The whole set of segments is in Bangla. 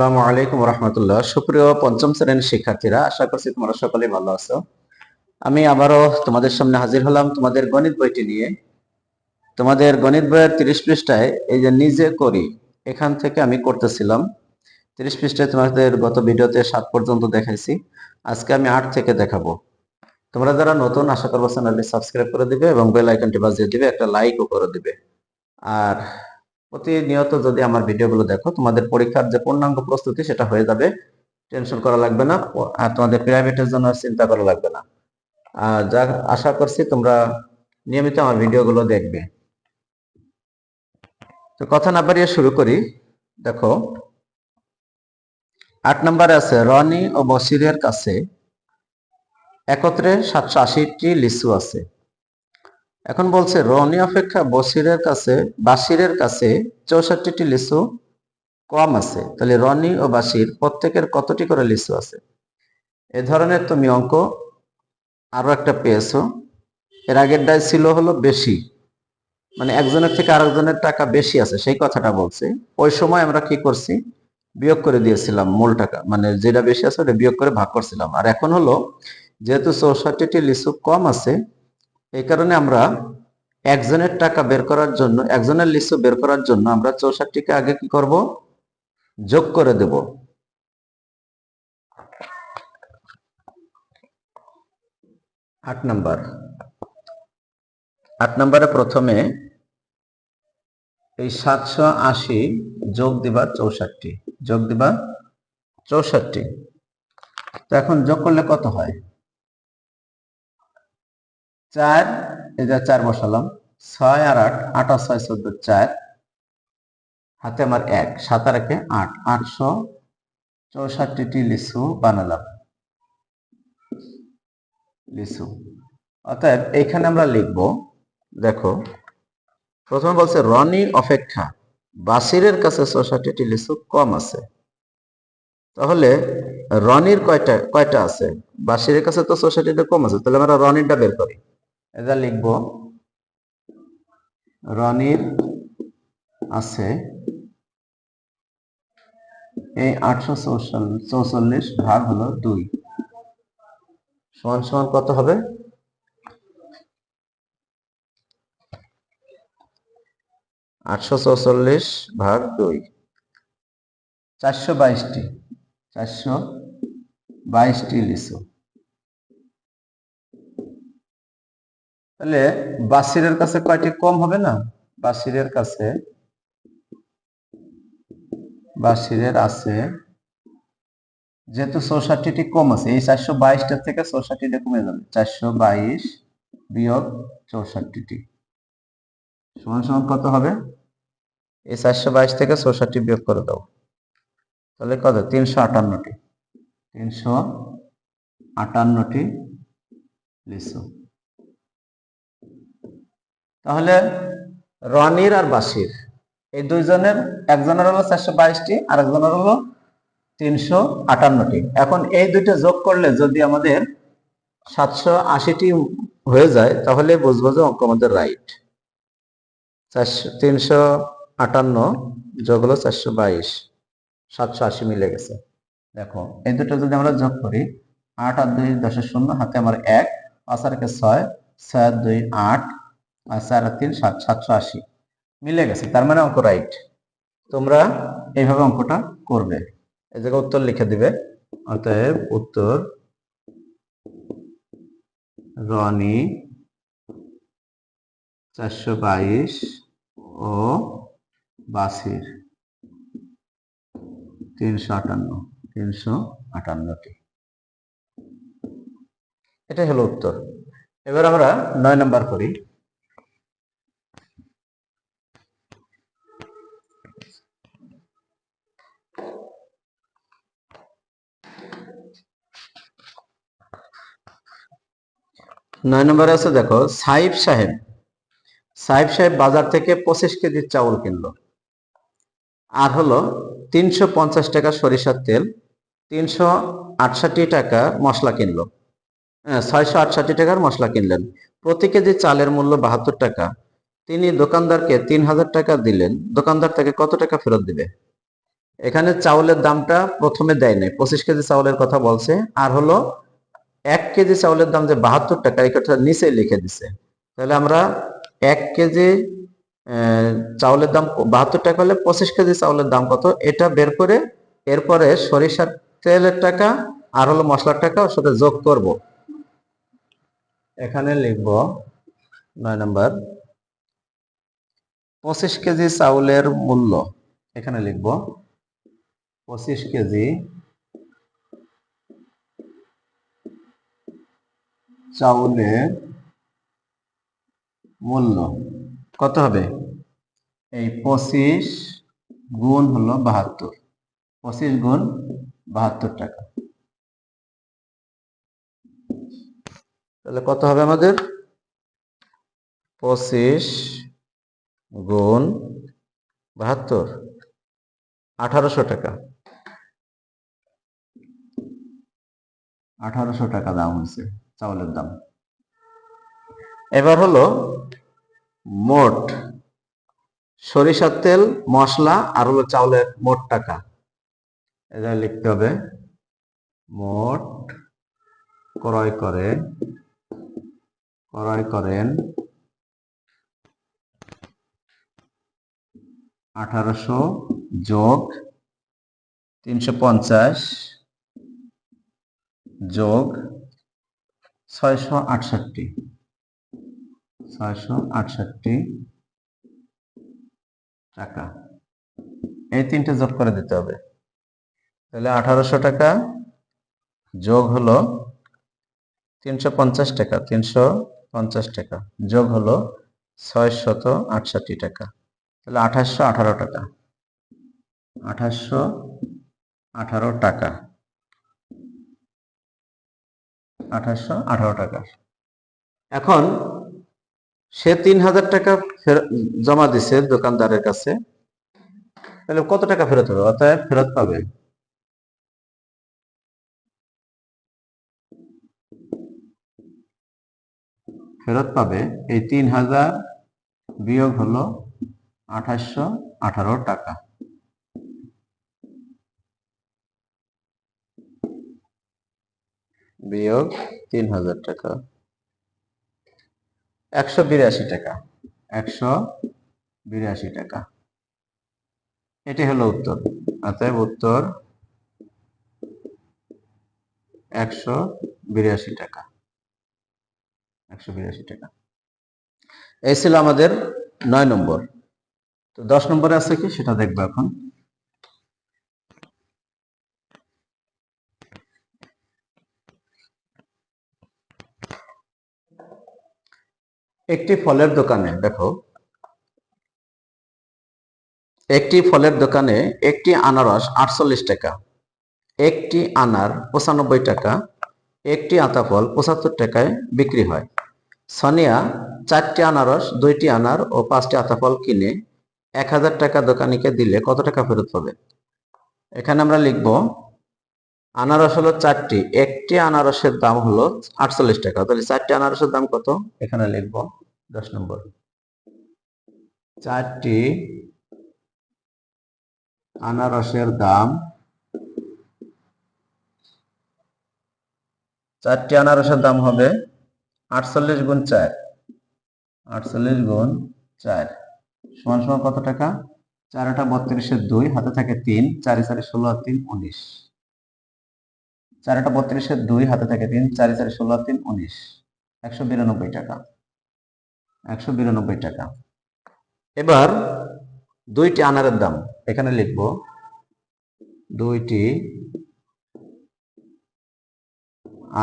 আসসালামু আলাইকুম রহমতুল্লাহ। সুপ্রিয় পঞ্চম শ্রেণীর শিক্ষার্থীরা, আশা করছি তোমরা সকলেই ভালো আছো। আমি আবারও তোমাদের সামনে হাজির হলাম তোমাদের গণিত বইটি নিয়ে। তোমাদের গণিত বইয়ের 30 পৃষ্ঠায় এই যে নিজে করি, এখান থেকে আমি করতেছিলাম। 30 পৃষ্ঠায় তোমাদের গত ভিডিওতে 7 পর্যন্ত দেখাইছি, আজকে আমি 8 থেকে দেখাবো। তোমরা যারা নতুন, আশা করবো চ্যানেলটি সাবস্ক্রাইব করে দিবে এবং বেল আইকনটি বাজিয়ে দিবে, একটা লাইকও করে দিবে। আর প্রতিনিয়ত যদি আমার ভিডিওগুলো দেখো, তোমাদের পরীক্ষার যে পূর্ণাঙ্গ প্রস্তুতি সেটা হয়ে যাবে, টেনশন করা লাগবে না। আর তোমাদের প্রাইভেটের জন্য চিন্তা করা লাগবে না। যা আশা করছি তোমরা নিয়মিত আমার ভিডিওগুলো দেখবে। তো কথা না বাড়িয়ে শুরু করি। দেখো 8 নম্বরে আছে, রনি ও বশিরের কাছে একত্রে 780টি লিচু আছে। এখন বলছে রনি অপেক্ষা বাশিরের কাছে 64টি লিচু কম আছে। তাহলে রনি ও বাশির প্রত্যেকের কতটি করে লিচু আছে? এ ধরনের তুমি অঙ্ক আরো একটা পেয়েছো। এর আগেরটাই ছিল হলো বেশি, মানে একজনের থেকে আরেকজনের টাকা বেশি আছে, সেই কথাটা বলছে। ওই সময় আমরা কি করছি, বিয়োগ করে দিয়েছিলাম মূল টাকা, মানে যেটা বেশি আছে ওটা বিয়োগ করে ভাগ করছিলাম। আর এখন হলো যেহেতু 64টি লিচু কম আছে, এই কারণে আমরা একজনের টাকা বের করার জন্য, একজনের লিচু বের করার জন্য আমরা 64কে আগে কি করব, যোগ করে দেব। 8 নম্বরে প্রথমে এই 780 যোগ দিবা 64, যোগ দিবা 64। তো এখন যোগ করলে কত হয়? 4, এই যে 4 বসালাম, 6 আর 8, 8 আর 6 14, 4 হাতে আমার 1, 7 আর 1 8, 864টি লিচু বানালাম, লিচু। অতএব এইখানে আমরা লিখব, দেখো প্রথমে বলছে রনি অপেক্ষা বাশিরের কাছে 64টি লিচু কম আছে। তাহলে রনির কয়টা আছে? বাশিরের কাছে তো 64টা কম আছে, তাহলে আমরা রনিরটা বের করি। এটা লিখব, রনির আছে এই 844 ভাগ হলো 2 সমান সমান কত হবে? 844 ভাগ 2, 422টি লিচু। তাহলে বাশিরের কাছে কয়টি কম হবে না? বাশিরের আছে, যেহেতু 64টি কম আছে, এই 422টা থেকে 64টা কমে যাবে, 422 বিয়োগ 64টি সমান সমান কত হবে? এই 422 থেকে 64 বিয়োগ করে দাও, তাহলে কত? 358টি, 358টি লিচু। তাহলে রনির আর বাশির এই দুইজনের, একজনের হলো 422টি আর একজনের হলো 358টি। এখন এই দুইটা যোগ করলে যদি আমাদের 780টি হয়ে যায়, তাহলে বুঝবো যে অঙ্ক আমাদের রাইট। 358 যোগ হলো 422, 780 মিলে গেছে। দেখো এই দুটো যদি আমরা যোগ করি, 8 আর 2 10 শূন্য, হাতে আমার 1, 5 আর 6 6, 6 আর 2 8, আর 4 আর 3 7, 780 মিলে গেছে। তার মানে অঙ্ক রাইট। তোমরা এইভাবে অঙ্কটা করবে, এই জায়গায় উত্তর লিখে দিবে। অতএব উত্তর রনি 422 ও বাশির 358টি। এটাই হলো উত্তর। এবার আমরা 9 নম্বর করি। নয় নম্বরে আছে, দেখো সাহেব সাহেব বাজার থেকে 25 কেজি চাউল কিনলো, আর হলো 350 টাকা সরিষার তেল, 368 টাকা মশলা কিনলো, 668 টাকার মশলা কিনলেন। প্রতি কেজি চালের মূল্য 72 টাকা। তিনি দোকানদারকে 3000 টাকা দিলেন, দোকানদার তাকে কত টাকা ফেরত দিবে? এখানে চাউলের দামটা প্রথমে দেয় নাই, 25 কেজি চাউলের কথা বলছে, আর হলো 1 কেজি চাউলের দাম যে 72 টাকা, এই কথা নিচে লিখে দিছে। তাহলে আমরা 1 কেজি চাউলের দাম 72 টাকা হলে 25 কেজি চাউলের দাম কত এটা বের করে এরপরে সরিষার তেলের টাকা আর হলো মশলার টাকা ওর সাথে যোগ করব। এখানে লিখব 9 নম্বর 25 কেজি চাউলের মূল্য। এখানে লিখব 25 কেজি চাউলের মূল্য কত হবে? এই 25 গুণ হলো 72, 25 গুণ 72 টাকা। তাহলে কত হবে আমাদের? 25 গুণ 72, 1800 টাকা। 1800 টাকা দাম হয়েছে চাউলের দাম। এবার হলো মোট সরিষার তেল, মশলা আর হলো চাউলের মোট টাকা। এটা লিখতে হবে মোট ক্রয় করেন 1800 যোগ 350 যোগ 668 টাকা, এই তিনটে যোগ করে দিতে হবে। তাহলে 1800 টাকা যোগ হলো 350 টাকা, 350 টাকা যোগ হলো 668 টাকা, তাহলে 2818 টাকা, 2818 টাকা, 2818 টাকা। এখন সে 3000 টাকা জমা দিছে দোকানদারের কাছে, তাহলে কত টাকা ফেরত হবে? অতএব ফেরত পাবে এই 3000 বিয়োগ হলো 2818 টাকা। বিয়োগ 3000 টাকা 182 টাকা, 182 টাকা। এটি হলো উত্তর। অতএব উত্তর 182 টাকা, 182 টাকা। এই ছিল আমাদের 9 নম্বর। তো 10 নম্বরে আছে কি সেটা দেখবো এখন। একটি ফলের দোকানে, দেখো, একটি ফলের দোকানে একটি আনারস 48 টাকা, একটি আনার 95 টাকা, একটি আতাফল 75 টাকায় বিক্রি হয়। সোনিয়া 4টি আনারস, 2টি আনার ও 5টি আতাফল কিনে 1000 টাকা দোকানিকে দিলে কত টাকা ফেরত পাবে? এখানে আমরা লিখব আনারস হলো 4টি, একটি আনারসের দাম হলো 48 টাকা, তাহলে 4টি আনারসের দাম কত? এখানে লিখব 10 নম্বর 4টি আনারসের দাম, 4টি আনারসের দাম হবে 48 গুণ 4, 48 গুণ 4 সমান সমান কত টাকা? 4 × 32 2, হাতে থাকে 3, 4 4 16 আর 3 19, 4 × 32 2, হাতে থাকে 3, 4 4 16 আর 3 19, 192 টাকা, 192 টাকা। এবার 2টি আনারের দাম, এখানে লিখব 2টি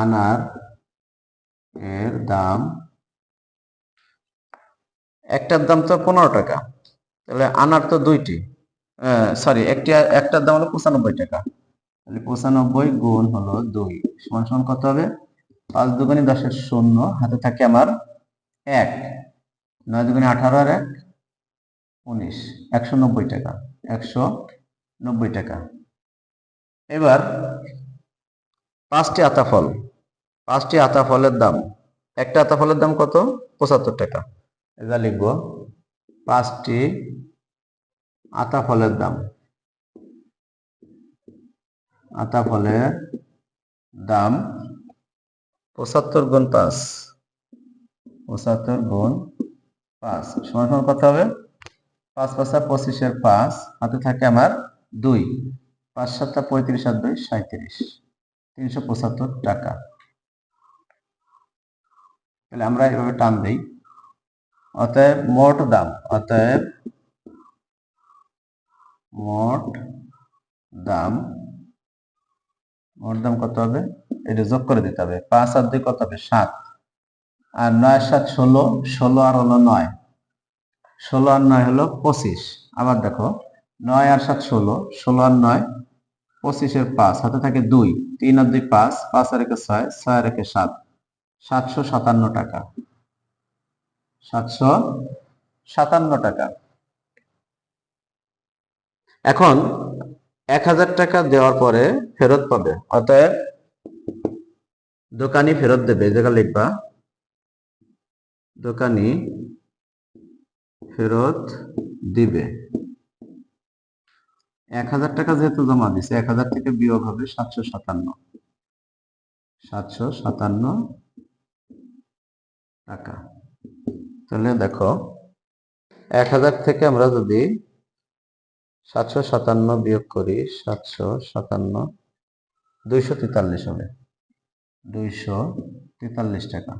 আনার এর দাম, একটার দাম তো 15 টাকা, তাহলে আনার তো 2টি, সরি, একটার দাম হলো 95 টাকা, তাহলে 95 গুণ হলো 2 সমান সমান কত হবে? 5 দুগুণে 10 এর 0, হাতে থাকে আমার 1, 9 দুগুণে 18 আর 1 19, 190 টাকা, 190 টাকা। এবার 5টি আতাফল, 5টি আতাফলের দাম, একটা আতাফলের দাম কত? 75 টাকা। এটা লিখব 5টি আতাফলের দাম, আতা ফলের দাম 75 গুণ 5, 75 গুণ 5 সমান সমান কত হবে? 5 5 25 5, হাতে থাকে আমার 2, 5 7 35 আর 2 37, 375 টাকা। তাহলে আমরা এভাবে টান দেই। অতএব মোট দাম, অতএব মোট দাম, মোট দাম কত হবে? এটা যোগ করে দিতে হবে। 5 আর 2 কত হবে? 7, আর 9 7 16, 16 আর হলো 9, 16 আর 9 হলো 25। আবার দেখো 9 আর 7 16, 16 আর 9 25 এর 5, হাতে থাকে 2, 3 আর 2 5, 5 আর 1 6, 6 আর 1 7, 757 টাকা, 757 টাকা। এখন 1000 টাকা দেওয়ার পরে ফেরত পাবে, অতএব দোকানি ফেরত দেবে। এই জায়গা লিখবা দোকানি ফেরত দিবে। 1000 টাকা যেহেতু জমা দিছে, 1000 থেকে বিয়োগ হবে 757, 757 টাকা। তাহলে দেখো 1000 থেকে আমরা যদি 757 বিয়োগ করি, 757, 243 হবে, 243 টাকা,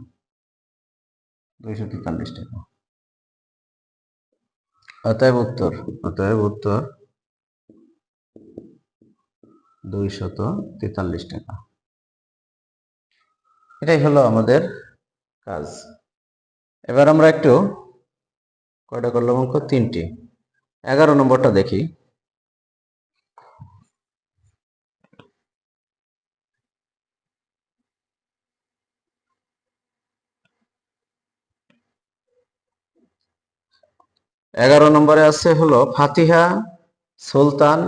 243 টাকা। অতএব উত্তর 243 টাকা। এটাই হলো আমাদের কাজ। এবার আমরা একটু কয়টা করলাম অঙ্ক? 3টি। 11 নম্বরটা দেখি। এগারো নম্বরে আছে হলো ফাতিহা, সুলতান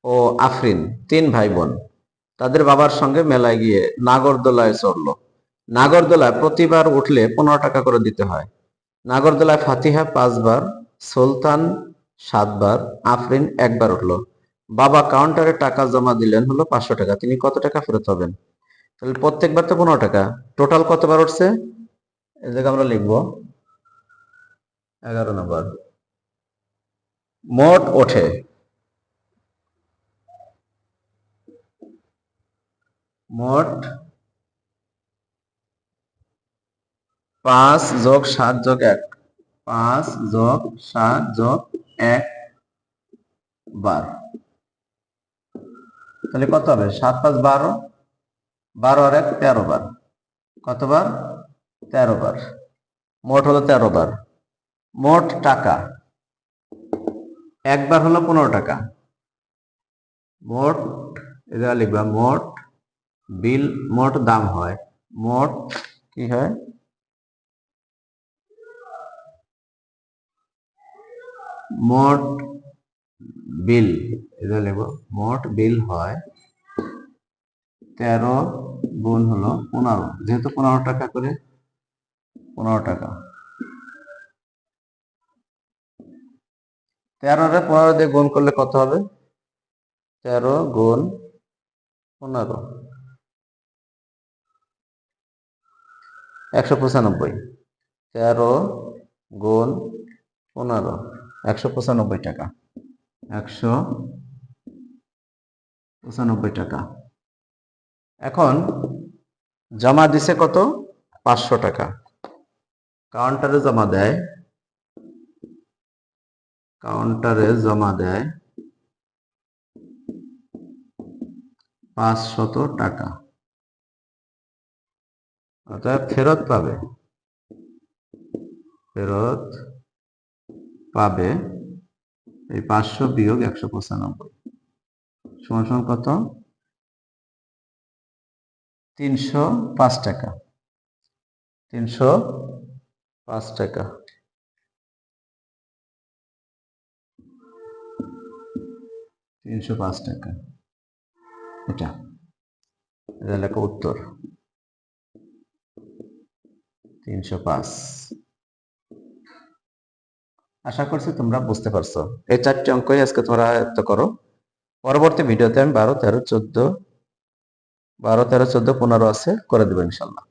ও আফরিন 3 ভাই বোন তাদের বাবার সঙ্গে মেলায় গিয়ে নাগরদোলায় চড়লো। নাগরদোলায় প্রতিবার উঠলে 15 টাকা করে দিতে হয়। নাগরদোলায় ফাতিহা 5 বার, সুলতান 7 বার, আফরিন 1 বার উঠলো। বাবা কাউন্টারে টাকা জমা দিলেন হলো 500 টাকা। তিনি কত টাকা ফেরত পাবেন? তাহলে প্রত্যেকবার তো 15 টাকা, টোটাল কতবার উঠছে? এই জায়গায় আমরা লিখবো 11 নম্বর। মোট ওঠে, মোট 5 যোগ 7 যোগ 1, 5 যোগ 7 যোগ 1 বার। তাহলে কত হবে? 7 5 12, 12 আর 1 13 বার। কতবার? 13 বার। মোট হলো 13 বার। মোট টাকা একবার হলো 15 টাকা। মোট, এটা লিখবা মোট বিল, মোট দাম হয়, মোট কি হয়? মোট বিল, এটা লিখবো মোট বিল হয় 13 গুণ হলো 15, যেহেতু 15 টাকা করে, 15 টাকা। 13 রে 15 দিয়ে গুণ করলে কত হবে? 13 গুণ 15, 195। 13 গুণ 15, 195 টাকা, 195 টাকা। এখন জমা দিছে কত? 500 টাকা। কাউন্টারে জমা দেয়, কাউন্টারে জমা দেয় 500 টাকা। অর্থাৎ ফেরত পাবে, ফেরত পাবে এই 500 বিয়োগ 195 সমান সমান কত? 305 টাকা, 305 টাকা। 305 টাকা, এটা লেখা উত্তর 305। আশা করছি তোমরা বুঝতে পারছো। এই 4টি অঙ্কই আজকে তোমরা আয়ত্ত করো। পরবর্তী ভিডিওতে আমি 12, 13, 14, 12, 13, 14, 15 আছে করে দেবো ইনশাল্লাহ।